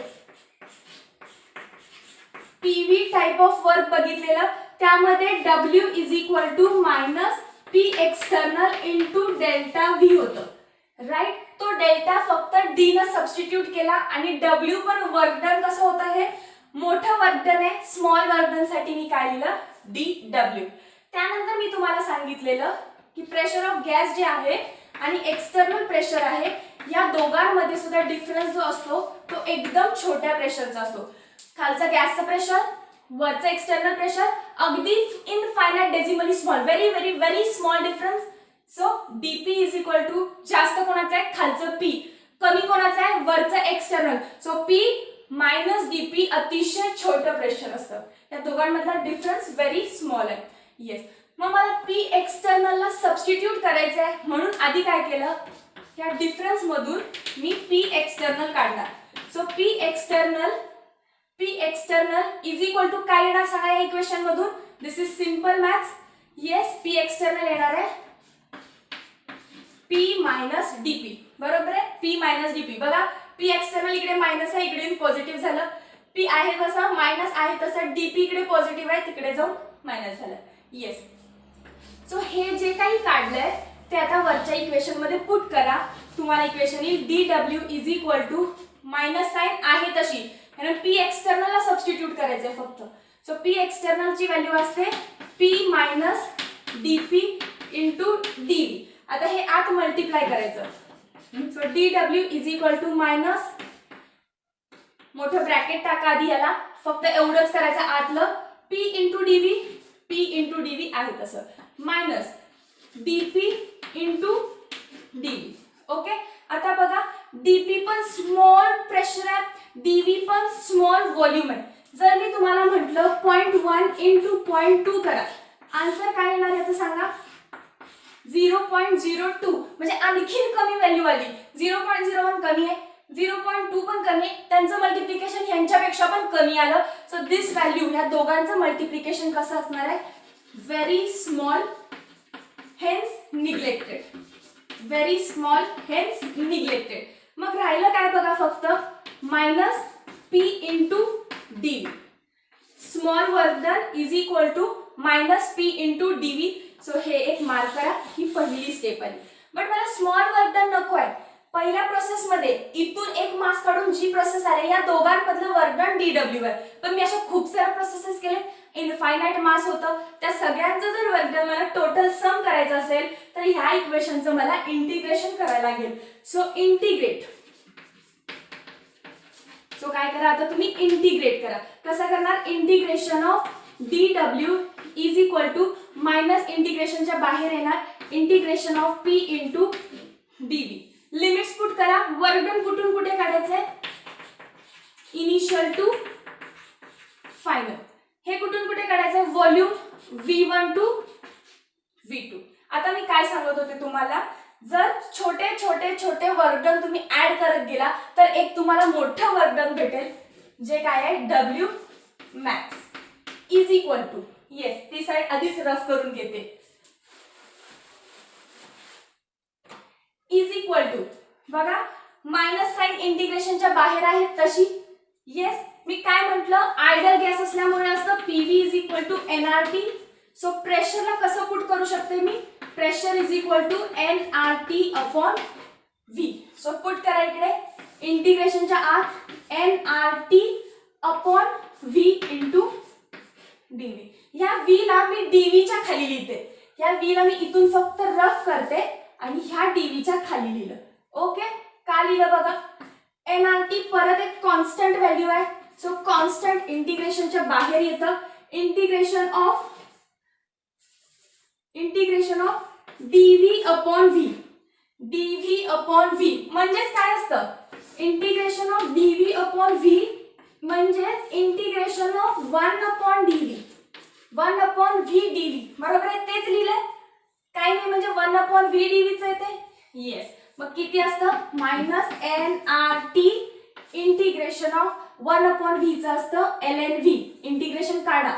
PV टाइप ऑफ वर्क बघितलेलं, त्यामध्ये W is equal to minus P external into delta V होतं, right? तो delta फक्त D न substitute केला आणि W पण वर्क डन कसं होतं, हे मोठं वर्क डन आहे, स्मॉल वर्क डन साठी मी काय लिहिलं, DW. त्यानंतर मी तुम्हाला सांगितलेलं की प्रेशर ऑफ गॅस जे आहे आणि एक्सटर्नल प्रेशर आहे, या दोघांमध्ये सुद्धा डिफरन्स जो असतो तो एकदम छोट्या प्रेशरचा असतो. खालचा गॅसचा प्रेशर, वरचा एक्सटर्नल प्रेशर, अगदी infinitesimally small, very very very small difference. So DP is equal to जास्त कोणाचा आहे, खालचं P, कमी कोणाचा आहे, वरचं external. So P minus DP अतिशय छोटं प्रेशर असतं. या दोघांमधला डिफरन्स व्हेरी स्मॉल आहे. येस. मग मला P एक्सटर्नल ला सबस्टिट्यूट करायचं आहे, म्हणून आधी काय केलं, या डिफरन्स मधून मी P एक्सटर्नल काढणार. So P external is equal to काय येणार सांगा या इक्वेशन मधून. This is simple maths. Yes, P external येणार आहे P मायनस DP, बरोबर आहे? P minus DP. बघा, P एक्सटर्नल इकडे मायनस आहे, इकडे पॉझिटिव्ह झालं. P आहे तसा मायनस आहे तसा, DP इकडे पॉझिटिव्ह आहे, तिकडे जाऊन मायनस झालं. येस. सो हे जे काही काढलंय ते आता वरच्या इक्वेशन मध्ये पुट करा. तुम्हाला इक्वेशन येईल DW is equal to minus sign आहे तशी, कारण P एक्सटर्नल ला सबस्टिट्यूट करायचंय फक्त. सो P एक्सटर्नल ची व्हॅल्यू असते P minus DP into DV. आता हे आत मल्टिप्लाय करायचं. So DW is equal to minus, मोठं ब्रॅकेट टाका आधी, याला फक्त एवढंच करायचं आतलं, P into DV, P into DV आहे तसं, minus DP into DV. Okay. आता बघा, DP पण स्मॉल प्रेशर आहे, DV पण स्मॉल व्हॉल्यूम आहे. जर मी तुम्हाला म्हटलं 0.1 इंटू 0.2 करा, आन्सर काय येणार याचं सांगा. 0.02 म्हणजे आणखीन कमी व्हॅल्यू आली. 0.01 कमी आहे, 0.2 पण कमी आहे, त्यांचं मल्टिप्लिकेशन यांच्यापेक्षा पण कमी आलं. सो दिस व्हॅल्यू या दोघांचं मल्टिप्लिकेशन कसं असणार आहे, very small hence neglected. Very small hence neglected. मग राहिलं काय बघा फक्त minus p into D. Small work done is equal to minus p into DV. So हे एक मार्क करा, ही पहिली स्टेप आली. बट मला स्मॉल वर्क डन नको आहे. पहिल्या प्रोसेसमध्ये इथून एक मार्क्स काढून जी प्रोसेस आली या दोघांमधलं वर्क डन डीडब्ल्यू आहे. पण मी अशा खूप साऱ्या प्रोसेसेस केले, इनफायनाइट मास होतं, त्या सगळ्यांचं जर वर्क डन मला टोटल सम करायचं असेल तर ह्या इक्वेशनचं मला इंटिग्रेशन करायला लागेल. So integrate. सो काय करा आता तुम्ही इंटिग्रेट करा. कसं करणार, integration of dw is equal to minus इंटिग्रेशनच्या बाहेर येणार integration of p into dv. Limits put करा. वर्क डन कुठून कुठे काढायचंय, इनिशियल टू फायनल. हे कुठून कुठे काढायचंय, व्हॉल्यूम v1 टू v2. आता मी काय सांगत होते तुम्हाला, जर छोटे छोटे छोटे वर्क डन तुम्ही ऍड करत गेला तर एक तुम्हाला मोठं वर्क डन भेटेल, जे काय आहे w max is equal to, yes ती साइड आधीच रफ करून घेते, इज इक्वल टू बघा मायनस साइन इंटिग्रेशनच्या बाहेर आहे तशी. येस मी काय म्हटलं, आयडल गॅस असल्यामुळे असतं PV is equal to NRT. So प्रेशरला कसं पुट करू शकते मी, pressure is equal to NRT upon V. So put करा इकडे इंटिग्रेशनच्या आत NRT upon V into DV. ह्या व्ही ला मी डीव्हीच्या खाली लिहिते, ह्या व्ही ला मी इथून फक्त रफ करते आणि ह्या डीव्हीच्या खाली लिहिलं. ओके, का लिहिलं बघा, एनआरटी परत एक कॉन्स्टंट व्हॅल्यू आहे. सो कॉन्स्टंट इंटिग्रेशनच्या बाहेर येतं, integration of DV upon V. DV upon V म्हणजेच काय असतं, integration of DV upon V म्हणजेच integration of 1 upon DV. 1 upon V DV बरोबर आहे, तेच लिहिलंय. काय नाही म्हणजे 1 अपॉन व्ही डीव्हीच येते. येस, मग किती असतं, minus N R T integration of 1 upon व्हीचं असतं एल एन व्ही. इंटिग्रेशन काढा,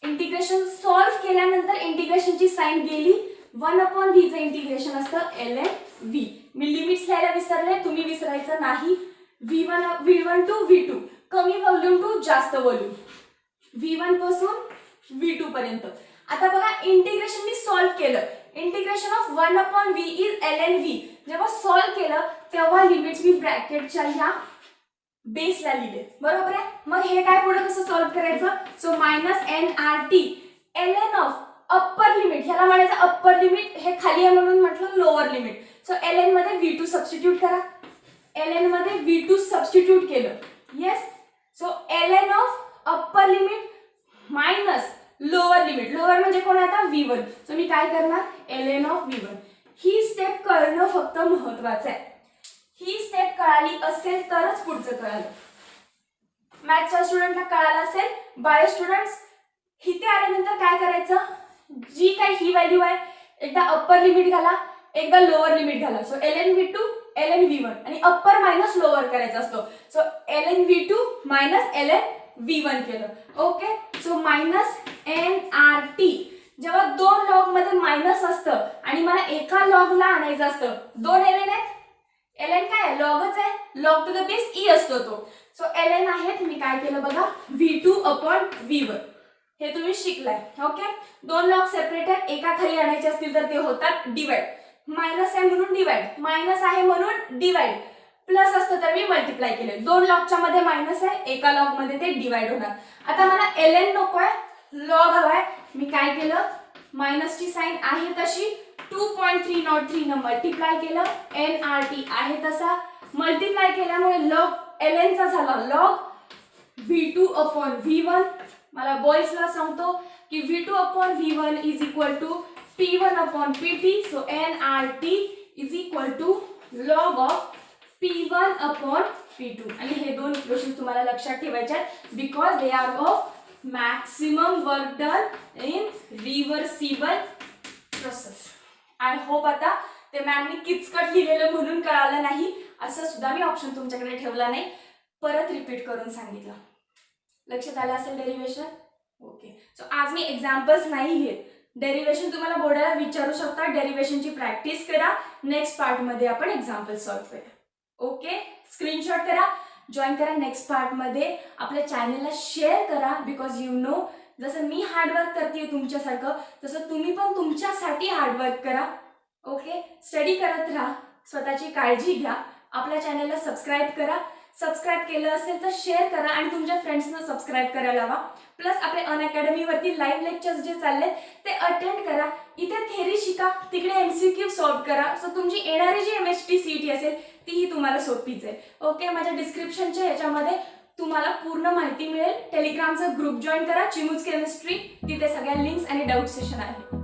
इंटिग्रेशन सॉल्व्ह केल्यानंतर इंटिग्रेशनची साइन गेली, 1 अपॉन व्हीचं इंटिग्रेशन असतं एल एन व्ही. मी लिमिट्स लिहायला विसरले, तुम्ही विसरायचं नाही. V1 टू V2, कमी व्हॉल्यूम टू जास्त व्हॉल्यूम, V1 पासून V2 पर्यंत. आता बघा इंटिग्रेशन मी सॉल्व्ह केलं, integration of 1 upon V is L N V. जेव्हा सॉल्व्ह केलं तेव्हा लिमिट्स मी ब्रॅकेटच्या ह्या बेसला लिहिले, बरोबर आहे. मग हे काय पुढे कसं सॉल्व्ह करायचं, so minus N R T L N of upper limit, ह्याला म्हणायचं अप्पर लिमिट, हे खाली आहे म्हणून म्हटलं lower limit. So L N मध्ये V2 सबस्टिट्यूट करा, एल एन मध्ये V2 सबस्टिट्यूट केलं. Yes, so L N of upper limit minus lower limit, lower म्हणजे कोण आता V1. सो मी काय करणार, एल एन ऑफ V1. ही स्टेप कळणं फक्त महत्वाचं आहे. ही स्टेप कळाली असेल तरच पुढचं कळालं. मॅथ्सच्या स्टुडंटला कळालं असेल, बायो स्टुडंट्स इथे आल्यानंतर काय करायचं, जी काही ही व्हॅल्यू आहे एकदा अप्पर लिमिट घाला, एकदा लोअर लिमिट घाला. So L N V2 L N V1 आणि अप्पर मायनस लोअर करायचा असतो. So L N V2 minus L N V1 केलं. Okay, so minus N R T. जेव्हा दोन लॉग मध्ये मायनस असतं आणि मला एका लॉगला आणायचं असतं, दोन एल एन आहेत, एल एन काय आहे, लॉगच आहे, log to the base E असतो तो. सो एल एन आहेत, मी काय केलं बघा V2 अपॉन V1. हे तुम्ही शिकलाय. ओके, दोन लॉग सेपरेट आहेत, एका खाली आणायचे असतील तर ते होतात डिवाइड. मायनस आहे म्हणून डिवाइड, मायनस आहे म्हणून डिवाइड, प्लस असतं तर मी मल्टिप्लाय केले. दोन लॉगच्या मध्ये मायनस आहे, एका लॉग मध्ये ते डिवाइड होणार. आता मला एल एन नको आहे, लॉग हवाय. मी काय केलं, मायनसची साइन आहे तशी 2.303 न मल्टिप्लाय केलं, एन आर टी आहे तसा मल्टिप्लाय केल्यामुळे लॉग एल एन चा झाला लॉग V2 अपॉन V1. मला बॉयजला सांगतो की V2 upon V1 is equal to P1 upon PT. So N R T is equal to log of P1 upon P2. आणि हे दोन इक्वेशन्स तुम्हाला लक्षात ठेवायचे आहेत because they are of maximum work done in reversible process. I hope आता ते मॅमनी किचकट लिहिलेलं म्हणून कळालं नाही असं सुद्धा मी ऑप्शन तुमच्याकडे ठेवला नाही, परत रिपीट करून सांगितलं. लक्षात आलं असेल डेरिव्हेशन. ओके. सो आज मी एक्झाम्पल्स नाही घेत. डेरिव्हेशन तुम्हाला बोर्डाला विचारू शकता. डेरिव्हेशनची प्रॅक्टिस करा. नेक्स्ट पार्टमध्ये आपण एक्झाम्पल सॉल्व्ह करूया. ओके. स्क्रीनशॉट करा, जॉईन करा नेक्स्ट पार्टमध्ये. आपल्या चॅनलला शेअर करा बिकॉज यू नो जसं मी हार्डवर्क करते तुमच्यासारखं तसं तुम्ही पण तुमच्यासाठी हार्डवर्क करा. ओके. स्टडी करत राहा, स्वतःची काळजी घ्या. आपल्या चॅनलला सबस्क्राईब करा. सबस्क्राईब केलं असेल तर शेअर करा आणि तुमच्या फ्रेंड्सना सबस्क्राईब करायला लावा. प्लस आपले अनअकॅडमीवरती लाईव्ह लेक्चर्स जे चाललेत ते अटेंड करा. इथे थेरी शिका, तिकडे MCQ सॉल्व्ह करा. सो तुमची येणारी जी MHT CET असेल तीही तुम्हाला सोपीच आहे. ओके. माझ्या डिस्क्रिप्शनच्या ह्याच्यामध्ये तुम्हाला पूर्ण माहिती मिळेल. टेलिग्रामचा ग्रुप जॉईन करा, चिमूज केमिस्ट्री. तिथे सगळ्या लिंक्स आणि डाऊट सेशन आहे.